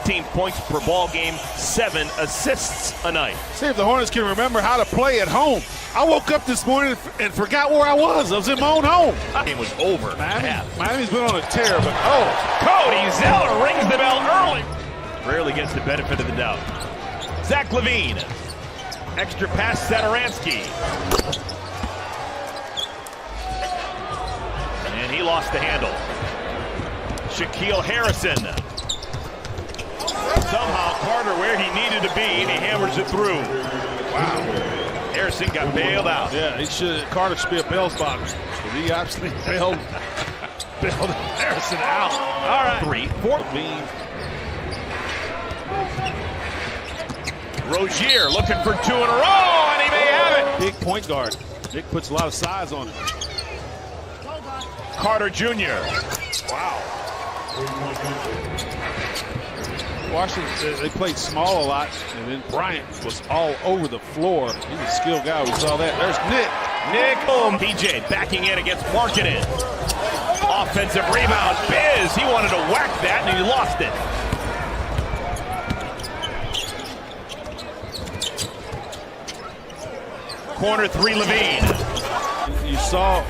18 points per ball game, 7 assists a night. See if the Hornets can remember how to play at home. I woke up this morning and forgot where I was. I was in my own home. The game was over. Miami's been on a tear, but Cody Zeller rings the bell early. Rarely gets the benefit of the doubt. Zach LaVine. Extra pass, Sadaransky. And he lost the handle. Shaquille Harrison. Somehow Carter where he needed to be, and he hammers it through. Wow. Harrison got bailed out. Yeah, Carter should be a bail spotter. He absolutely bailed Harrison out. All right. 3, 4. Rozier looking for 2 in a row, and he may have it. Big point guard. Nick puts a lot of size on it. Carter Jr. Wow. Washington, they played small a lot, and then Bryant was all over the floor. He's a skilled guy. We saw that. There's Nick. PJ backing in against Markkanen. Offensive rebound. Biz, he wanted to whack that, and he lost it. Corner 3, LaVine. You saw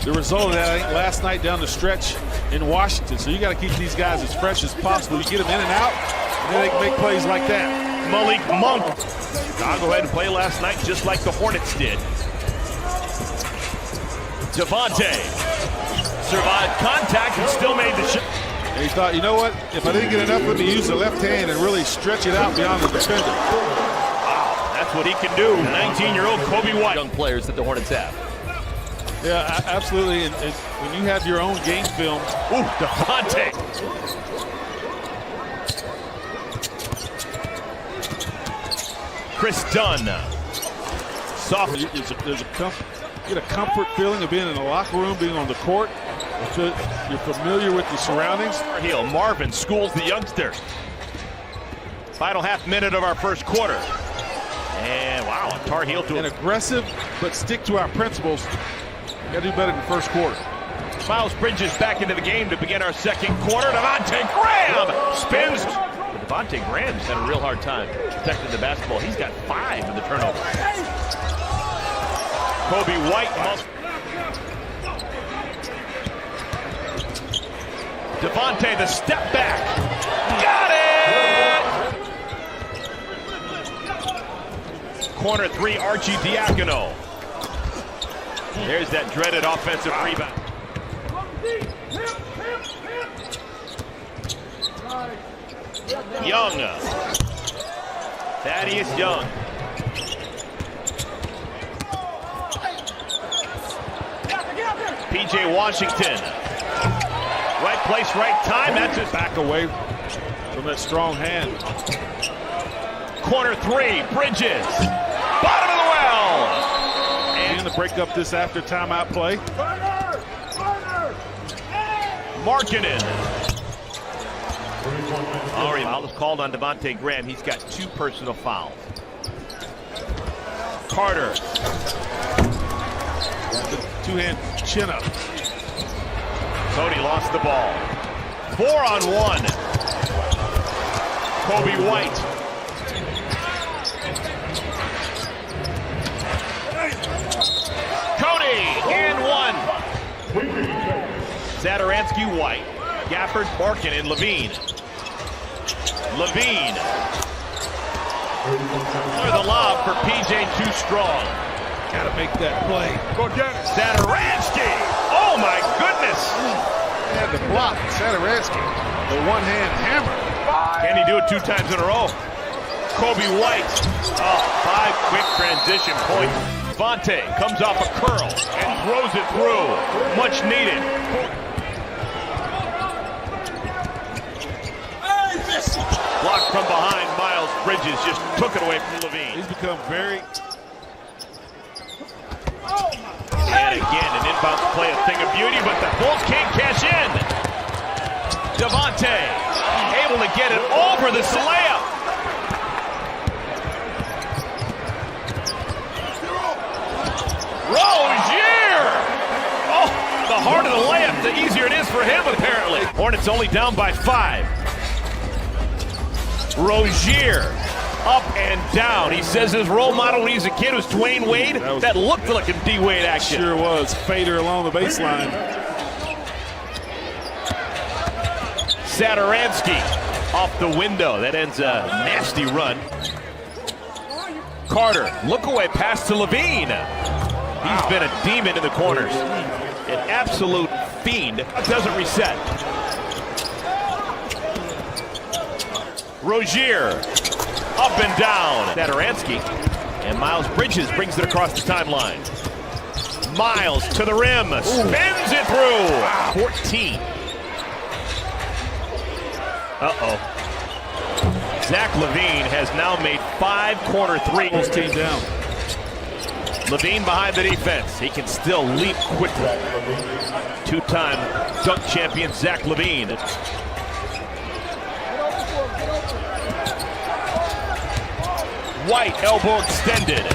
the result of that, I think, last night down the stretch in Washington. So you got to keep these guys as fresh as possible. You get them in and out, and then they can make plays like that. Malik Monk. I'll go ahead and play last night just like the Hornets did. Devontae survived contact and still made the shot. And he thought, you know what? If I didn't get enough of him to use the left hand and really stretch it out beyond the defender. Wow, that's what he can do. 19-year-old Kobe White. Young players that the Hornets have. Yeah, absolutely. And when you have your own game film. Ooh, Devontae. Chris Dunn. Soft. Get a comfort feeling of being in the locker room, being on the court. You're familiar with the surroundings. Heel Marvin schools the youngster. Final half minute of our first quarter. And wow, Tar Heel to an aggressive, but stick to our principles. Got to do better in the first quarter. Miles Bridges back into the game to begin our second quarter. Devontae Graham spins. Devontae Graham's had a real hard time protecting the basketball. He's got 5 in the turnover. Kobe White. Devontae, the step back. Got it! Corner 3, Archie Diacono. There's that dreaded offensive rebound. Young. Thaddeus Young. PJ Washington. Right place, right time. That's his back away from that strong hand. Corner 3, Bridges. Bottom of the well. And to break up this after timeout play. Markkanen. All right, foul is called on Devontae Graham. He's got 2 personal fouls. Carter. Two-hand chin up. Cody lost the ball. 4-on-1. Kobe White. Cody, and 1. Sadaransky, White. Gafford, Markkanen, LaVine. LaVine. The lob for PJ, too strong. Got to make that play. Go get it. Sadaransky. Oh my goodness. And the block, Sadaransky. The one-hand hammer. Can he do it 2 times in a row? Kobe White. Oh, 5 quick transition points. Devontae comes off a curl and throws it through. Much needed. Blocked from behind. Miles Bridges just took it away from LaVine. He's become very... And again, an inbound play, a thing of beauty, but the Bulls can't cash in. Devontae able to get it over the layup. Rozier! Oh, the harder the layup, the easier it is for him, apparently. Hornets only down by 5. Rozier, up and down. He says his role model when he's a kid was Dwayne Wade. That looked like a D-Wade action. Sure was. Fader along the baseline. Satoransky off the window. That ends a nasty run. Carter, look away pass to LaVine. He's been a demon in the corners. An absolute fiend. Doesn't reset. Rozier, up and down. Satoransky. And Miles Bridges brings it across the timeline. Miles to the rim. Spins it through. 14. Uh-oh. Zach LaVine has now made 5 corner threes. Team down. LaVine behind the defense. He can still leap quickly. 2-time dunk champion Zach LaVine. White elbow extended.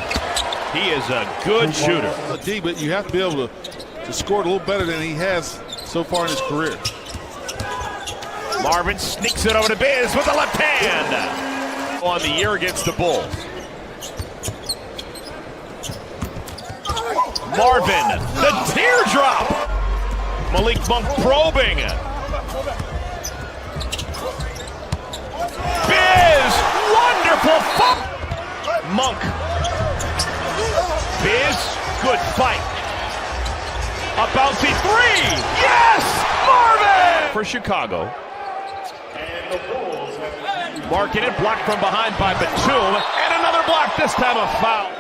He is a good shooter. But you have to be able to score a little better than he has so far in his career. Marvin sneaks it over to Biz with the left hand. On the year against the Bulls. Marvin, the teardrop. Malik Monk probing. Biz, wonderful fumble. Monk. Biz, good fight. A bouncy three. Yes, Marvin! For Chicago. Marking it, blocked from behind by Batum, and another block, this time a foul.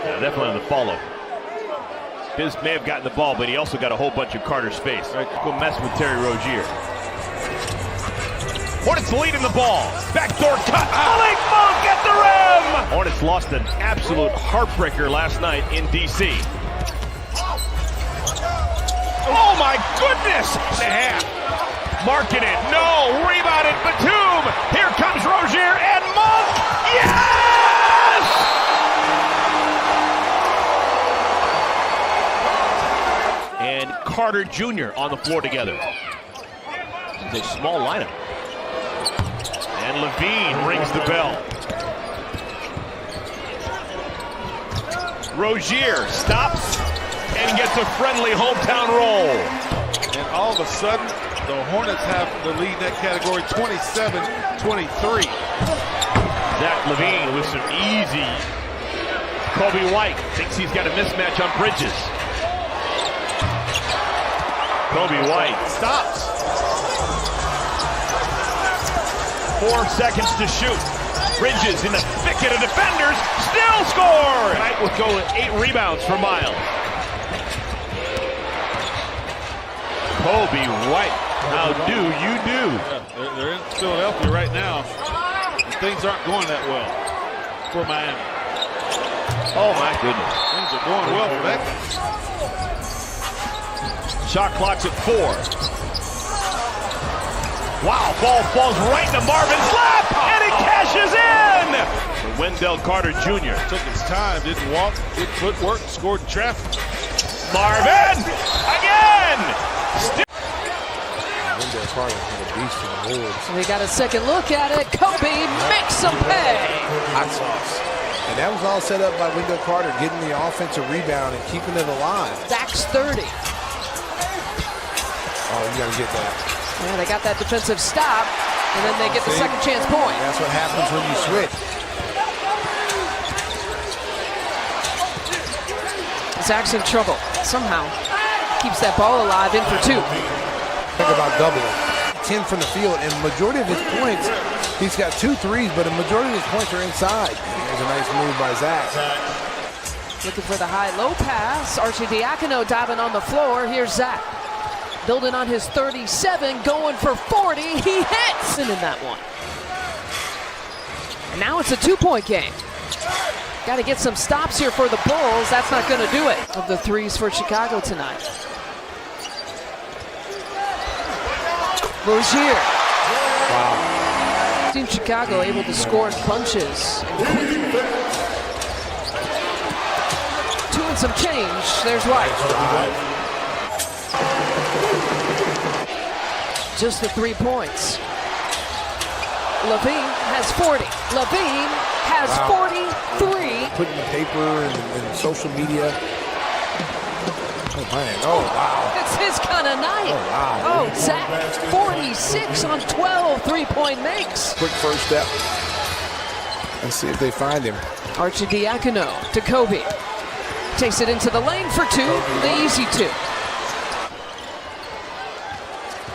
Yeah, definitely on the follow. Biz may have gotten the ball, but he also got a whole bunch of Carter's space. Right, go mess with Terry Rozier. Hornets leading the ball. Backdoor cut. Malik Monk at the rim! Hornets lost an absolute heartbreaker last night in D.C. Oh my goodness! Marking it. No. Rebounded. Batum. Here comes Rozier and Monk. Yes! And Carter Jr. on the floor together. It's a small lineup. And LaVine rings the bell. Rozier stops and gets a friendly hometown roll. And all of a sudden, the Hornets have the lead in that category, 27-23. Zach LaVine with some easy. Kobe White thinks he's got a mismatch on Bridges. Kobe White stops. 4 seconds to shoot. Bridges in the thicket of defenders, still score! White will go with 8 rebounds for Miles. Kobe White, how do you do? Yeah, they're in Philadelphia right now. And things aren't going that well for Miami. Oh my goodness. Things are going well for that. Shot clock's at 4. Wow, ball falls right into Marvin's lap, and he cashes in! Wendell Carter Jr. Took his time, didn't walk, did footwork, scored in traffic. Marvin, again! Wendell Carter had a beast in the boards. We got a second look at it. Kobe makes some pay. Hot sauce. And that was all set up by Wendell Carter getting the offensive rebound and keeping it alive. Zach's 30. Oh, you got to get that. Yeah, they got that defensive stop, and then they get the second chance point. That's what happens when you switch. Zach's in trouble. Somehow keeps that ball alive, in for 2. Think about doubling. 10 from the field, and majority of his points, he's got 2 threes, but a majority of his points are inside. There's a nice move by Zach. Looking for the high-low pass. Arcidiacono diving on the floor. Here's Zach. Building on his 37, going for 40. He hits in that one. And now it's a 2-point game. Got to get some stops here for the Bulls. That's not going to do it. Of the 3's for Chicago tonight. Rozier. Wow. Team Chicago able to score in bunches and quickly. 2 and some change. There's White. just the 3 points. LaVine has 40. LaVine has 43. Putting the paper and social media. Oh, man. Oh, wow. It's his kind of night. Oh, wow. Oh, Zach, 46 on 12 three-point makes. Quick first step. Let's see if they find him. Arcidiacono to Kobe. Takes it into the lane for two, the easy two.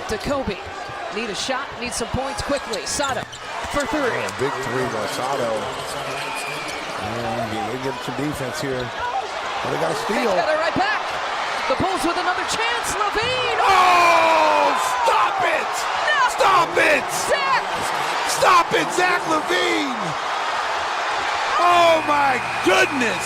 To Kobe. Need a shot, need some points quickly. Sato for three. Oh, big three by Sato. And they get some defense here. But they got a steal. They got it right back. The Bulls with another chance. LaVine. Oh, stop it! No. Stop it! Zach. Stop it, Zach LaVine! Oh, my goodness!